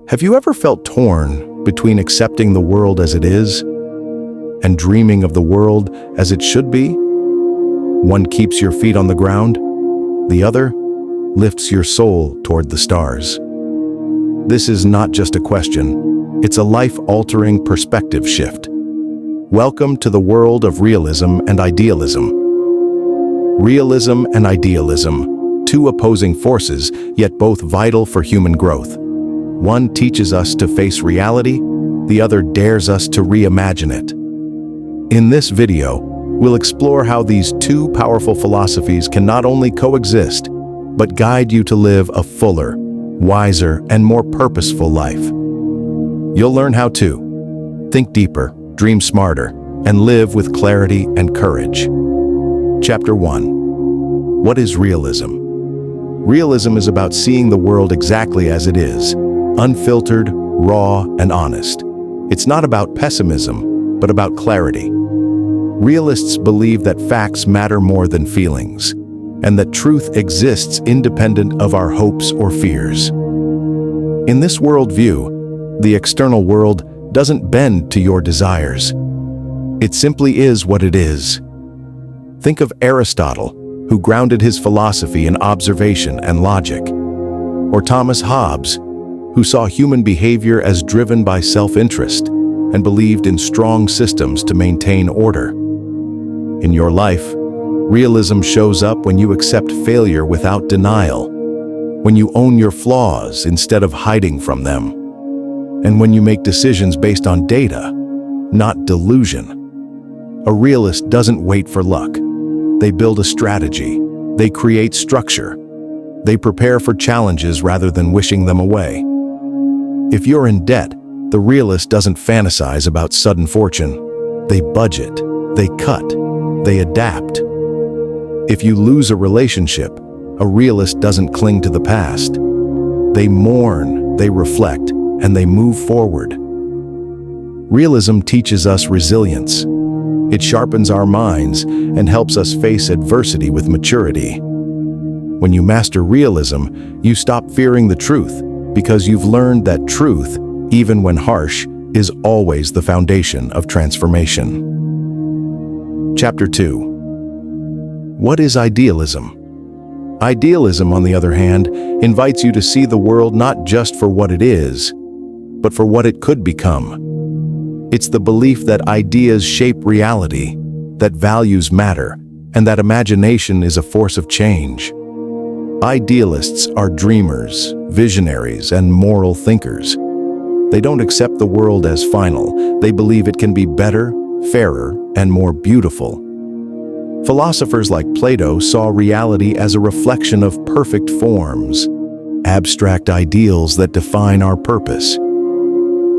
Have you ever felt torn between accepting the world as it is and dreaming of the world as it should be? One keeps your feet on the ground, the other lifts your soul toward the stars. This is not just a question, it's a life-altering perspective shift. Welcome to the world of realism and idealism. Realism and idealism, two opposing forces, yet both vital for human growth. One teaches us to face reality, the other dares us to reimagine it. In this video, we'll explore how these two powerful philosophies can not only coexist, but guide you to live a fuller, wiser, and more purposeful life. You'll learn how to think deeper, dream smarter, and live with clarity and courage. Chapter 1. What is realism? Realism is about seeing the world exactly as it is, unfiltered, raw, and honest. It's not about pessimism, but about clarity. Realists believe that facts matter more than feelings, and that truth exists independent of our hopes or fears. In this worldview, the external world doesn't bend to your desires. It simply is what it is. Think of Aristotle, who grounded his philosophy in observation and logic, or Thomas Hobbes, who saw human behavior as driven by self-interest and believed in strong systems to maintain order. In your life, realism shows up when you accept failure without denial, when you own your flaws instead of hiding from them, and when you make decisions based on data, not delusion. A realist doesn't wait for luck. They build a strategy. They create structure. They prepare for challenges rather than wishing them away. If you're in debt, the realist doesn't fantasize about sudden fortune. They budget, they cut, they adapt. If you lose a relationship, a realist doesn't cling to the past. They mourn, they reflect, and they move forward. Realism teaches us resilience. It sharpens our minds and helps us face adversity with maturity. When you master realism, you stop fearing the truth, because you've learned that truth, even when harsh, is always the foundation of transformation. Chapter 2. What is idealism? Idealism, on the other hand, invites you to see the world not just for what it is, but for what it could become. It's the belief that ideas shape reality, that values matter, and that imagination is a force of change. Idealists are dreamers, visionaries, and moral thinkers. They don't accept the world as final. They believe it can be better, fairer, and more beautiful. Philosophers like Plato saw reality as a reflection of perfect forms, abstract ideals that define our purpose.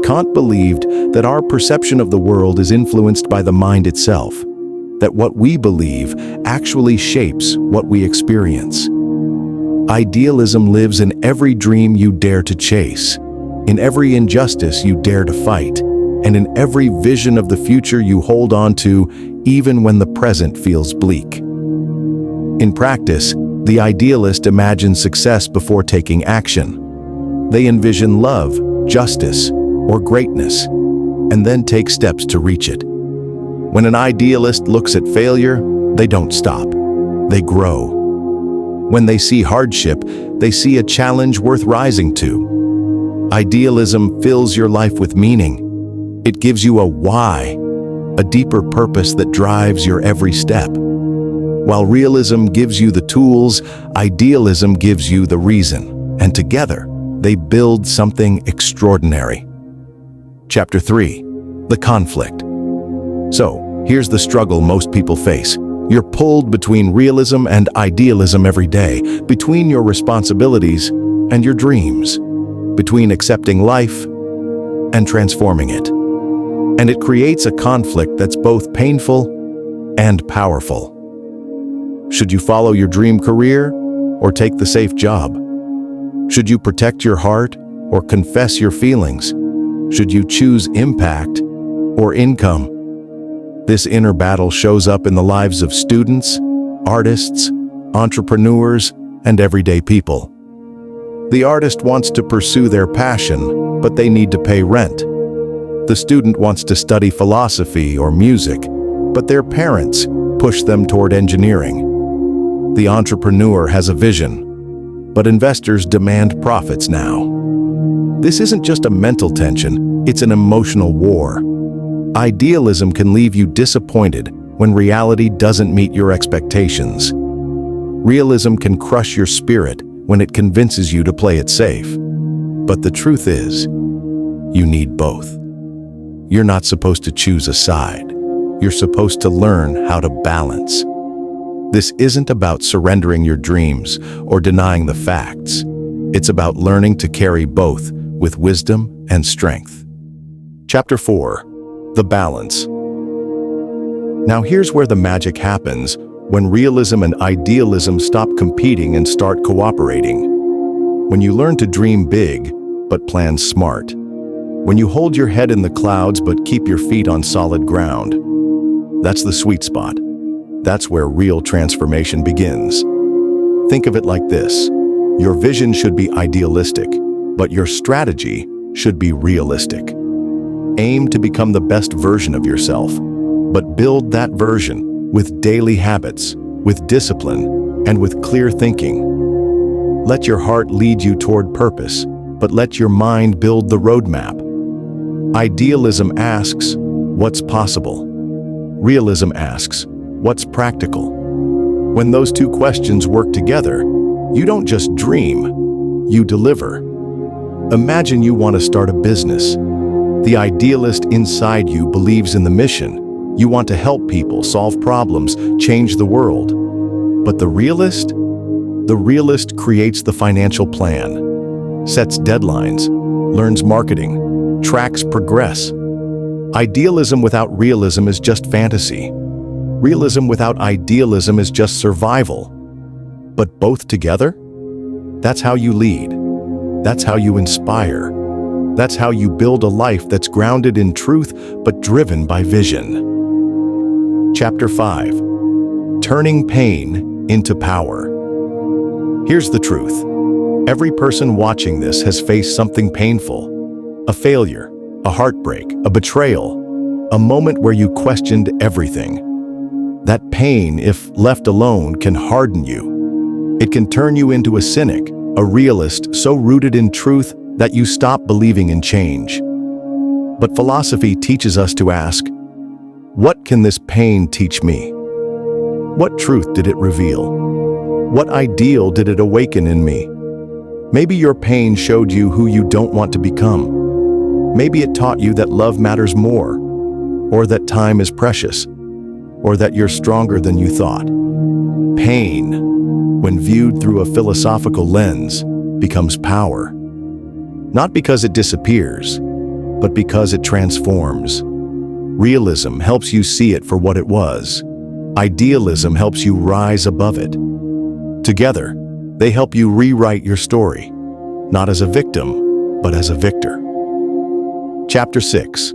Kant believed that our perception of the world is influenced by the mind itself, that what we believe actually shapes what we experience. Idealism lives in every dream you dare to chase, in every injustice you dare to fight, and in every vision of the future you hold on to, even when the present feels bleak. In practice, the idealist imagines success before taking action. They envision love, justice, or greatness, and then take steps to reach it. When an idealist looks at failure, they don't stop. They grow. When they see hardship, they see a challenge worth rising to. Idealism fills your life with meaning. It gives you a why, a deeper purpose that drives your every step. While realism gives you the tools, idealism gives you the reason, and together, they build something extraordinary. Chapter 3. The conflict. So, here's the struggle most people face. You're pulled between realism and idealism every day, between your responsibilities and your dreams, between accepting life and transforming it. And it creates a conflict that's both painful and powerful. Should you follow your dream career or take the safe job? Should you protect your heart or confess your feelings? Should you choose impact or income? This inner battle shows up in the lives of students, artists, entrepreneurs, and everyday people. The artist wants to pursue their passion, but they need to pay rent. The student wants to study philosophy or music, but their parents push them toward engineering. The entrepreneur has a vision, but investors demand profits now. This isn't just a mental tension, it's an emotional war. Idealism can leave you disappointed when reality doesn't meet your expectations. Realism can crush your spirit when it convinces you to play it safe. But the truth is, you need both. You're not supposed to choose a side. You're supposed to learn how to balance. This isn't about surrendering your dreams or denying the facts. It's about learning to carry both with wisdom and strength. Chapter 4. The Balance. Now here's where the magic happens, when realism and idealism stop competing and start cooperating. When you learn to dream big, but plan smart. When you hold your head in the clouds but keep your feet on solid ground. That's the sweet spot. That's where real transformation begins. Think of it like this. Your vision should be idealistic, but your strategy should be realistic. Aim to become the best version of yourself, but build that version with daily habits, with discipline, and with clear thinking. Let your heart lead you toward purpose, but let your mind build the roadmap. Idealism asks, what's possible? Realism asks, what's practical? When those two questions work together, you don't just dream, you deliver. Imagine you want to start a business. The idealist inside you believes in the mission. You want to help people, solve problems, change the world. But the realist creates the financial plan, sets deadlines, learns marketing, tracks progress. Idealism without realism is just fantasy. Realism without idealism is just survival. But both together? That's how you lead. That's how you inspire. That's how you build a life that's grounded in truth but driven by vision. Chapter 5. Turning pain into power. Here's the truth. Every person watching this has faced something painful. A failure, a heartbreak, a betrayal, a moment where you questioned everything. That pain, if left alone, can harden you. It can turn you into a cynic, a realist so rooted in truth that you stop believing in change. But philosophy teaches us to ask, what can this pain teach me? What truth did it reveal? What ideal did it awaken in me? Maybe your pain showed you who you don't want to become. Maybe it taught you that love matters more, or that time is precious, or that you're stronger than you thought. Pain, when viewed through a philosophical lens, becomes power. Not because it disappears, but because it transforms. Realism helps you see it for what it was. Idealism helps you rise above it. Together, they help you rewrite your story, not as a victim, but as a victor. Chapter 6.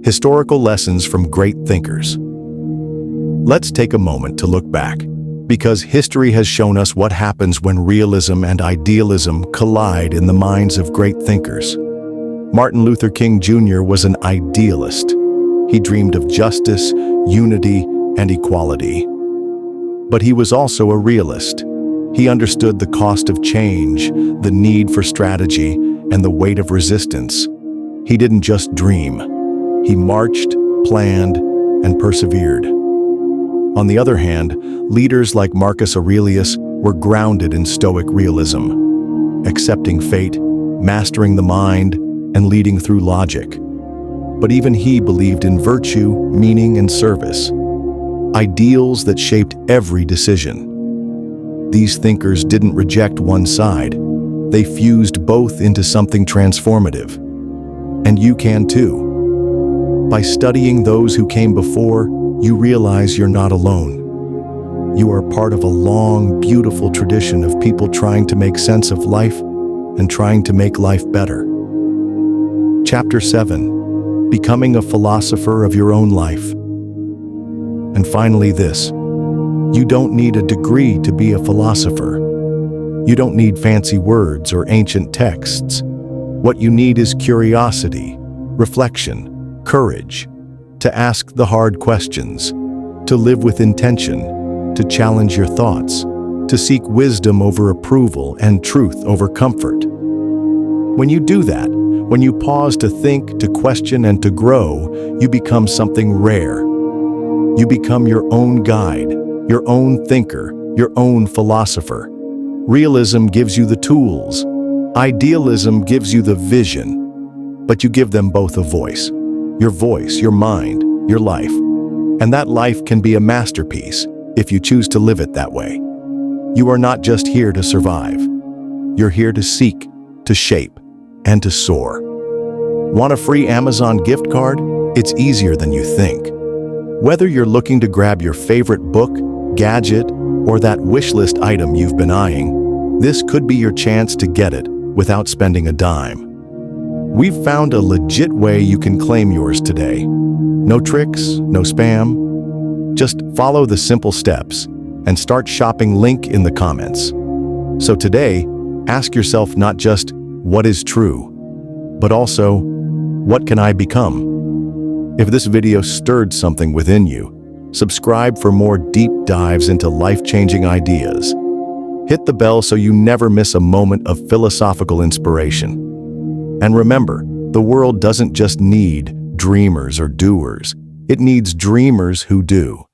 Historical Lessons from Great Thinkers. Let's take a moment to look back, because history has shown us what happens when realism and idealism collide in the minds of great thinkers. Martin Luther King Jr. was an idealist. He dreamed of justice, unity, and equality. But he was also a realist. He understood the cost of change, the need for strategy, and the weight of resistance. He didn't just dream. He marched, planned, and persevered. On the other hand, leaders like Marcus Aurelius were grounded in Stoic realism, accepting fate, mastering the mind, and leading through logic. But even he believed in virtue, meaning, and service, ideals that shaped every decision. These thinkers didn't reject one side. They fused both into something transformative. And you can too. By studying those who came before, you realize you're not alone. You are part of a long, beautiful tradition of people trying to make sense of life and trying to make life better. Chapter 7. Becoming a philosopher of your own life. And finally this. You don't need a degree to be a philosopher. You don't need fancy words or ancient texts. What you need is curiosity, reflection, courage, to ask the hard questions, to live with intention, to challenge your thoughts, to seek wisdom over approval and truth over comfort. When you do that, when you pause to think, to question, and to grow, you become something rare. You become your own guide, your own thinker, your own philosopher. Realism gives you the tools. Idealism gives you the vision. But you give them both a voice, your mind, your life. And that life can be a masterpiece if you choose to live it that way. You are not just here to survive. You're here to seek, to shape, and to soar. Want a free Amazon gift card? It's easier than you think. Whether you're looking to grab your favorite book, gadget, or that wish list item you've been eyeing, this could be your chance to get it without spending a dime. We've found a legit way you can claim yours today. No tricks, no spam. Just follow the simple steps and start shopping, link in the comments. So today, ask yourself not just what is true, but also what can I become? If this video stirred something within you, subscribe for more deep dives into life-changing ideas. Hit the bell so you never miss a moment of philosophical inspiration. And remember, the world doesn't just need dreamers or doers. It needs dreamers who do.